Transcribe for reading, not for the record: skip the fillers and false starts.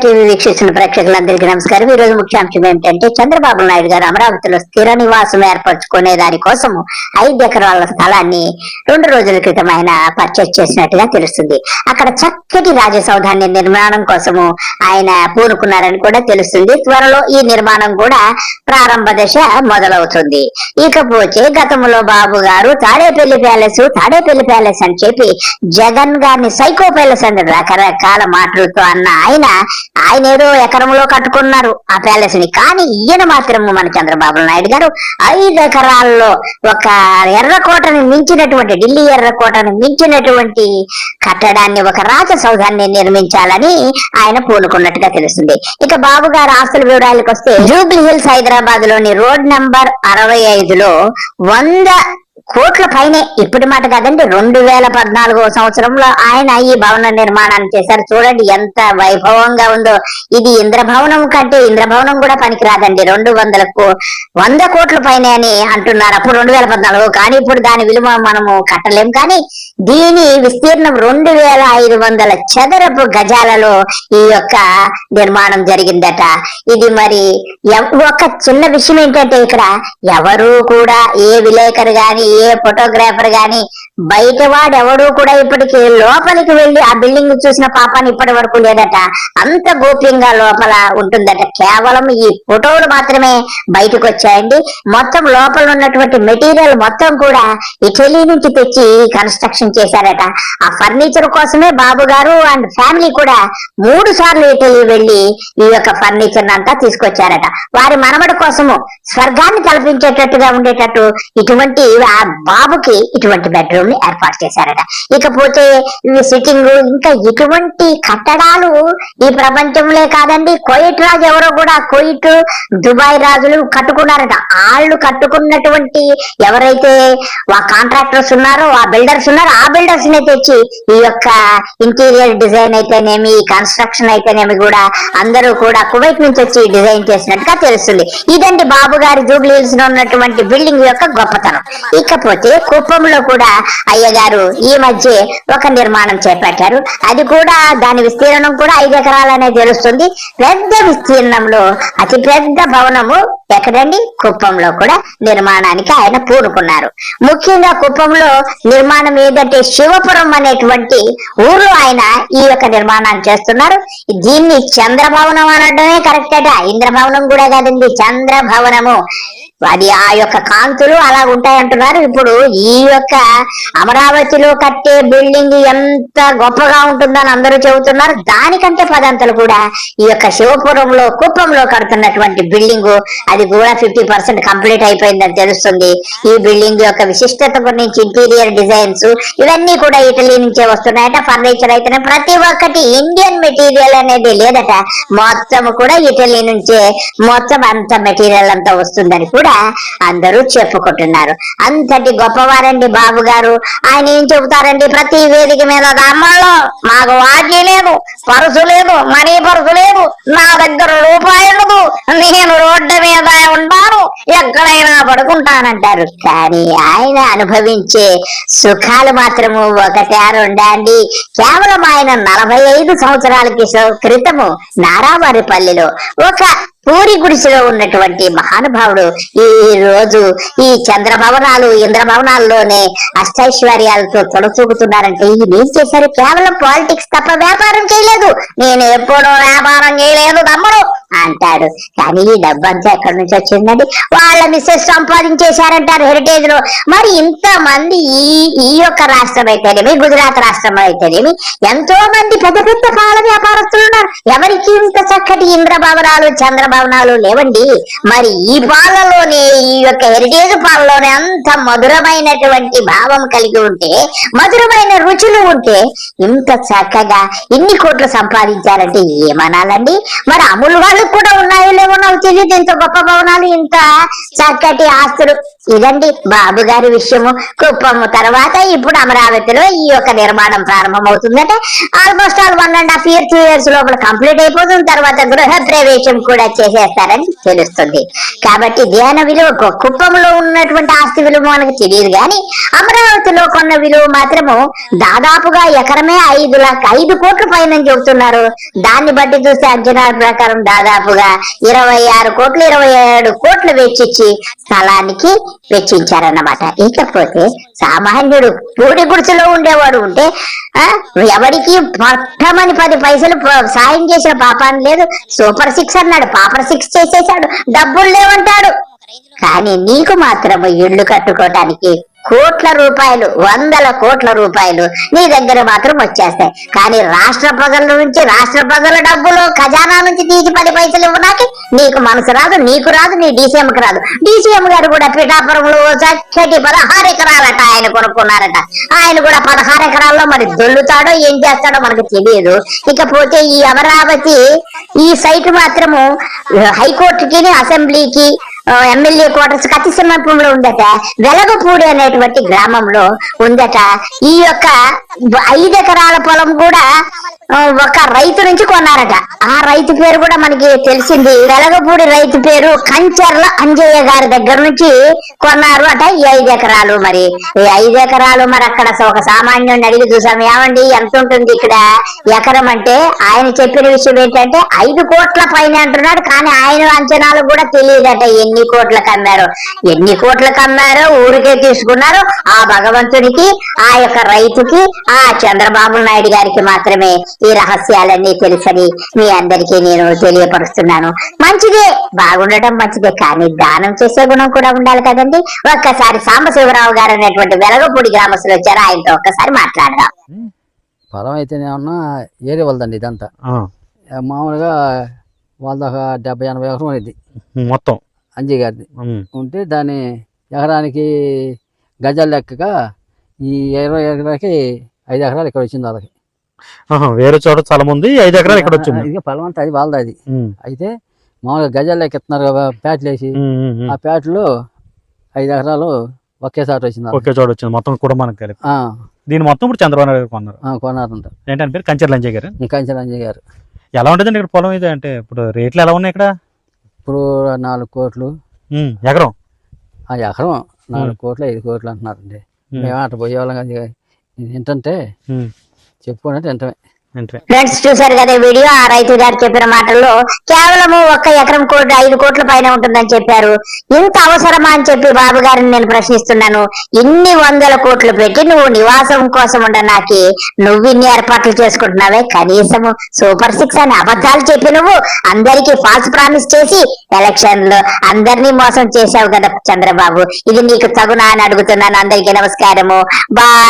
TV వీక్షిస్తున్న ప్రేక్షకులందరికీ నమస్కారం. ఈ రోజు ముఖ్యాంశం ఏమిటంటే, చంద్రబాబు నాయుడు గారు అమరావతిలో స్థిర నివాసం ఏర్పరచుకునే దానికోసము 5 ఎకరాల స్థలాన్ని 2 రోజుల క్రితం ఆయన పర్చేస్ చేసినట్టుగా తెలుస్తుంది. అక్కడ చక్కటి రాజసౌధాన్ని నిర్మాణం కోసము ఆయన పూనుకున్నారని కూడా తెలుస్తుంది. త్వరలో ఈ నిర్మాణం కూడా ప్రారంభ దశ మొదలవుతుంది. ఇకపోతే గతంలో బాబు గారు తాడేపల్లి ప్యాలెస్ అని చెప్పి జగన్ గారిని సైకో ప్యాలెస్ అని రకరకాల మాటలతో అన్న ఆయన ఏదో ఎకరంలో కట్టుకున్నారు ఆ ప్యాలెస్ ని. కానీ ఈయన మాత్రం మన చంద్రబాబు నాయుడు గారు 5 ఎకరాల్లో ఒక ఎర్రకోటని మించినటువంటి, ఢిల్లీ ఎర్రకోటని మించినటువంటి కట్టడాన్ని, ఒక రాజసౌధాన్ని నిర్మించాలని ఆయన పూనుకున్నట్టుగా తెలుస్తుంది. ఇక బాబు గారు ఆస్తుల వివరాలకు వస్తే, జూబ్లీ హిల్స్ హైదరాబాద్ లోని రోడ్ నంబర్ 65లో 100 కోట్ల పైనే, ఇప్పటి మాట కాదండి, 2014వ సంవత్సరంలో ఆయన ఈ భవన నిర్మాణాన్ని చేశారు. చూడండి ఎంత వైభవంగా ఉందో. ఇది ఇంద్రభవనం కంటే ఇంద్రభవనం కూడా పనికిరాదండి. 100 కోట్ల పైనే అని అంటున్నారు అప్పుడు 2014. కానీ ఇప్పుడు దాని విలువ మనము కట్టలేం. కానీ దీని విస్తీర్ణం 2500 చదరపు గజాలలో ఈ యొక్క నిర్మాణం జరిగిందట. ఇది మరి ఒక చిన్న విషయం ఏంటంటే, ఇక్కడ ఎవరు కూడా, ఏ విలేకరు గాని, ఏ ఫోటోగ్రాఫర్ గాని, బయట వాడు ఎవడు కూడా ఇప్పటికి లోపలికి వెళ్లి ఆ బిల్డింగ్ చూసిన పాపాన్ని ఇప్పటి వరకు లేదట. అంత గోప్యంగా లోపల ఉంటుందట. కేవలం ఈ ఫోటోలు మాత్రమే బయటకు వచ్చాయండి. మొత్తం లోపల ఉన్నటువంటి మెటీరియల్ మొత్తం కూడా ఇటలీ నుంచి తెచ్చి కన్స్ట్రక్షన్ చేశారట. ఆ ఫర్నిచర్ కోసమే బాబు గారు అండ్ ఫ్యామిలీ కూడా 3 సార్లు ఇటలీ వెళ్లి ఈ యొక్క ఫర్నిచర్ అంతా తీసుకొచ్చారట. వారి మనవడి కోసము స్వర్గాన్ని కల్పించేటట్టుగా ఉండేటట్టు ఇటువంటి ఆ బాబుకి ఇటువంటి బెడ్రూమ్ ని ఏర్పాటు చేశారట. ఇకపోతే సిట్టింగ్, ఇంకా ఇటువంటి కట్టడాలు ఈ ప్రపంచంలో కాదండి. కువైట్ రాజు ఎవరో కూడా, కువైట్, దుబాయ్ రాజులు కట్టుకున్నారట. వాళ్ళు కట్టుకున్నటువంటి ఎవరైతే ఆ కాంట్రాక్టర్స్ ఉన్నారో, ఆ బిల్డర్స్ ఉన్నారో, ఆ బిల్డర్స్ ని తెచ్చి ఈ యొక్క ఇంటీరియర్ డిజైన్ అయితేనేమి, కన్స్ట్రక్షన్ అయితేనేమి కూడా అందరూ కూడా కువైట్ నుంచి వచ్చి డిజైన్ చేసినట్టుగా తెలుస్తుంది. ఇదండి బాబు గారి జూబ్లీ హిల్స్ లో ఉన్నటువంటి బిల్డింగ్ యొక్క గొప్పతనం. ఇకపోతే కుప్పంలో కూడా అయ్యగారు ఈ మధ్య ఒక నిర్మాణం చేపట్టారు. అది కూడా దాని విస్తీర్ణం కూడా 5 ఎకరాలనే తెలుస్తుంది. పెద్ద విస్తీర్ణంలో అతి పెద్ద భవనము ఎక్కడండి? కుప్పంలో కూడా నిర్మాణానికి ఆయన పూనుకున్నారు. ముఖ్యంగా కుప్పంలో నిర్మాణం ఏదంటే, శివపురం అనేటువంటి ఊర్లో ఆయన ఈ యొక్క నిర్మాణాన్ని చేస్తున్నారు. దీన్ని చంద్రభవనం అనడమే కరెక్ట్ అట. ఇంద్రభవనం కూడా కాదండి, చంద్రభవనము. అది ఆ యొక్క కాంతులు అలా ఉంటాయంటున్నారు. ఇప్పుడు ఈ యొక్క అమరావతిలో కట్టే బిల్డింగ్ ఎంత గొప్పగా ఉంటుందని అందరూ చెబుతున్నారు. దానికంటే 10 అంతలు కూడా ఈ యొక్క శివపురంలో, కుప్పంలో కడుతున్నటువంటి బిల్డింగ్, అది కూడా 50% కంప్లీట్ అయిపోయిందని తెలుస్తుంది. ఈ బిల్డింగ్ యొక్క విశిష్టత గురించి, ఇంటీరియర్ డిజైన్స్ ఇవన్నీ కూడా ఇటలీ నుంచే వస్తున్నాయట. ఫర్నిచర్ అయితేనే ప్రతి ఒక్కటి ఇండియన్ మెటీరియల్ అనేది లేదట. మొత్తం కూడా ఇటలీ నుంచే మొత్తం అంత మెటీరియల్ అంతా వస్తుందని కూడా అందరూ చెప్పుకుంటున్నారు. అంతటి గొప్పవారండి బాబు గారు. ఆయన ఏం చెబుతారండి ప్రతి వేదిక మీద, అమ్మలో మాకు వాకి లేదు, పరుసు లేదు, మనీ పరుసు లేదు, నా దగ్గర రూపాయి ఉండదు, నేను రోడ్డు మీద ఉంటాను, ఎక్కడైనా పడుకుంటానంటారు. కానీ ఆయన అనుభవించే సుఖాలు మాత్రము 1-2 అండి. కేవలం ఆయన 45 సంవత్సరాల క్రితము నారావారిపల్లిలో ఒక పూరి గుడిసెలో ఉన్నటువంటి మహానుభావుడు ఈ రోజు ఈ చంద్రభవనాలు, ఇంద్రభవనాల్లోనే అష్టైశ్వర్యాలతో తొలచూపుతున్నారంటే ఈయన ఏం చేశారు? కేవలం పాలిటిక్స్ తప్ప వ్యాపారం చేయలేదు. నేను ఎప్పుడూ వ్యాపారం చేయలేదు తమ్ముడు అంటాడు. కానీ ఈ డబ్బంతా ఎక్కడి నుంచి వచ్చిందండి? వాళ్ళ మిస్సెస్ సంపాదించేశారంటారు హెరిటేజ్ లో. మరి ఇంతమంది ఈ యొక్క రాష్ట్రం అయితేనేమి, గుజరాత్ రాష్ట్రం అయితేనేమి ఎంతో మంది పెద్ద పెద్ద పాల వ్యాపారస్తులు ఉన్నారు. ఎవరికి ఇంత చక్కటి ఇంద్రభవనాలు, చంద్రభవనాలు లేవండి. మరి ఈ పాలలోనే, ఈ యొక్క హెరిటేజ్ పాలలోనే అంత మధురమైనటువంటి భావం కలిగి ఉంటే, మధురమైన రుచులు ఉంటే, ఇంత చక్కగా ఇన్ని కోట్లు సంపాదించారంటే ఏమనాలండి? మరి అమూల్ వాళ్ళు ఇప్పటికి కూడా ఉన్నాయో లేవో నాకు తెలియదు. ఇంత గొప్ప భవనాలు, ఇంత చక్కటి ఆస్తులు. ఇదండి బాబు గారి విషయము. కుప్పము తర్వాత ఇప్పుడు అమరావతిలో ఈ యొక్క నిర్మాణం ప్రారంభమవుతుందంటే ఆల్మోస్ట్ ఆల్ 1.5 years 2 years లోపల కంప్లీట్ అయిపోతుంది. తర్వాత గృహ ప్రవేశం కూడా చేసేస్తారని తెలుస్తుంది. కాబట్టి ధ్యాన విలువ కుప్పంలో ఉన్నటువంటి ఆస్తి విలువ మనకు తెలియదు, కానీ అమరావతిలో కొన్న విలువ మాత్రము దాదాపుగా ఎకరమే 5 కోట్ల పైన చెబుతున్నారు. దాన్ని బట్టి చూస్తే అంచనాల ప్రకారం దాదాపుగా 26 కోట్లు 27 కోట్లు వెచ్చిచ్చి స్థలానికి వెచ్చించారన్నమాట. ఇకపోతే సామాన్యుడు పూడి గుడిసెలో ఉండేవాడు ఉంటే ఎవరికి పట్టమని 10 పైసలు సాయం చేసిన పాపాన్ని లేదు. సూపర్ 6 అన్నాడు, పాపర్ 6 చేసేసాడు, డబ్బులు లేవంటాడు. కానీ నీకు మాత్రం ఇళ్లు కట్టుకోవటానికి కోట్ల రూపాయలు, 100 కోట్ల రూపాయలు నీ దగ్గర మాత్రం వచ్చేస్తాయి. కానీ రాష్ట్ర ప్రజల నుంచి, రాష్ట్ర ప్రజల డబ్బులు ఖజానా నుంచి తీసి 10 పైసలు ఇవ్వడానికి నీకు మనసు రాదు, నీకు రాదు, నీ డీసీఎంకి రాదు. డీసీఎం గారు కూడా పిఠాపురంలో చక్కటి 16 ఎకరాలట ఆయన కొనుక్కున్నారట. ఆయన కూడా 16 ఎకరాల్లో మరి దొల్లుతాడో ఏం చేస్తాడో మనకు తెలియదు. ఇకపోతే ఈ అమరావతి ఈ సైట్ మాత్రము హైకోర్టుకి, అసెంబ్లీకి, ఎమ్మెల్యే క్వార్టర్స్ అతి సమీపంలో ఉందట. వెలగపూడి అనేటువంటి గ్రామంలో ఉందట. ఈ యొక్క 5 ఎకరాల పొలం కూడా ఒక రైతు నుంచి కొన్నారట. ఆ రైతు పేరు కూడా మనకి తెలిసింది. వెలగపూడి రైతు పేరు కంచర్ల అంజయ్య గారి దగ్గర నుంచి కొన్నారు అట ఈ 5 ఎకరాలు. మరి ఈ 5 ఎకరాలు మరి అక్కడ ఒక సామాన్యుడిని అడిగి చూసాం, ఏమండి ఎంత ఉంటుంది ఇక్కడ ఎకరం అంటే ఆయన చెప్పిన విషయం ఏంటంటే 5 కోట్ల పైన అంటున్నాడు. కానీ ఆయన అంచనాలు కూడా తెలియదట ఎన్ని కోట్లకు అమ్మారో. ఎన్ని కోట్లకు అమ్మారో ఊరికే తీసుకున్నారో ఆ భగవంతుడికి, ఆ యొక్క రైతుకి, ఆ చంద్రబాబు నాయుడు గారికి మాత్రమే ఈ రహస్యాలన్నీ తెలుసని మీ అందరికీ నేను తెలియపరుస్తున్నాను. మంచిదే, బాగుండటం మంచిదే, కానీ దానం చేసే గుణం కూడా ఉండాలి కదండి. ఒక్కసారి సాంబశివరావు గారు అనేటువంటి వెలగపూడి గ్రామస్తులు వచ్చారు, ఆయనతో ఒక్కసారి మాట్లాడదాం. పొలం అయితేనేమన్నా ఏరే వాళ్ళదండి ఇదంతా. మామూలుగా వాళ్ళ 70-80 ఎకరం అనేది మొత్తం అంజయ్ గారిది ఉంటే దాని ఎకరానికి గజాల లెక్కగా ఈ 20 ఎకరాలకి 5 ఎకరాలు ఇక్కడ వచ్చింది వాళ్ళకి. వేరే చోట చాలా మంది 5 ఎకరాలు ఇక్కడ వచ్చింది. ఇక పొలం అంతా అది వాళ్ళది. అది అయితే మామూలుగా గజాల లెక్క ఇస్తున్నారు కదా ప్యాట్లు వేసి, ఆ ప్యాట్లు 5 ఎకరాలు ఒకేసారి వచ్చింది. ఒకే చోట వచ్చింది మొత్తం కుటుంబానికి కలిపి. దీని మొత్తం ఇప్పుడు చంద్రబాబు నాయుడు కొన్నారంట. ఏంటంటే పేరు కంచర్ల అంజయ్ గారు. కంచర్ల అంజయ్ గారు. ఎలా ఉంటుందండి ఇక్కడ పొలం? ఇది అంటే ఇప్పుడు రేట్లు ఎలా ఉన్నాయి ఇక్కడ? ఇప్పుడు 4 కోట్లు ఎకరం. ఎకరం 4 కోట్లు 5 కోట్లు అంటున్నారండి. మేము అటు పోయేవాళ్ళం కదా. ఏంటంటే చెప్పుకున్నట్టు వెంటనే ఫ్రెండ్స్ చూసారు కదా వీడియో. ఆ రైతు గారు చెప్పిన మాటల్లో కేవలము 1 ఎకరం 5 కోట్ల పైన ఉంటుందని చెప్పారు. ఇంత అవసరమా అని చెప్పి బాబు గారిని నేను ప్రశ్నిస్తున్నాను. ఇన్ని 100 కోట్లు పెట్టి నువ్వు నివాసం కోసం ఉండనాకి నువ్వు ఇన్ని ఏర్పాట్లు చేసుకుంటున్నావే, కనీసము సూపర్ 6 అని అబద్ధాలు చెప్పి నువ్వు అందరికీ ఫాల్స్ ప్రామిస్ చేసి ఎలక్షన్ లో అందరినీ మోసం చేశావు కదా చంద్రబాబు. ఇది నీకు తగునా అని అడుగుతున్నాను. అందరికీ నమస్కారము. బాయ్.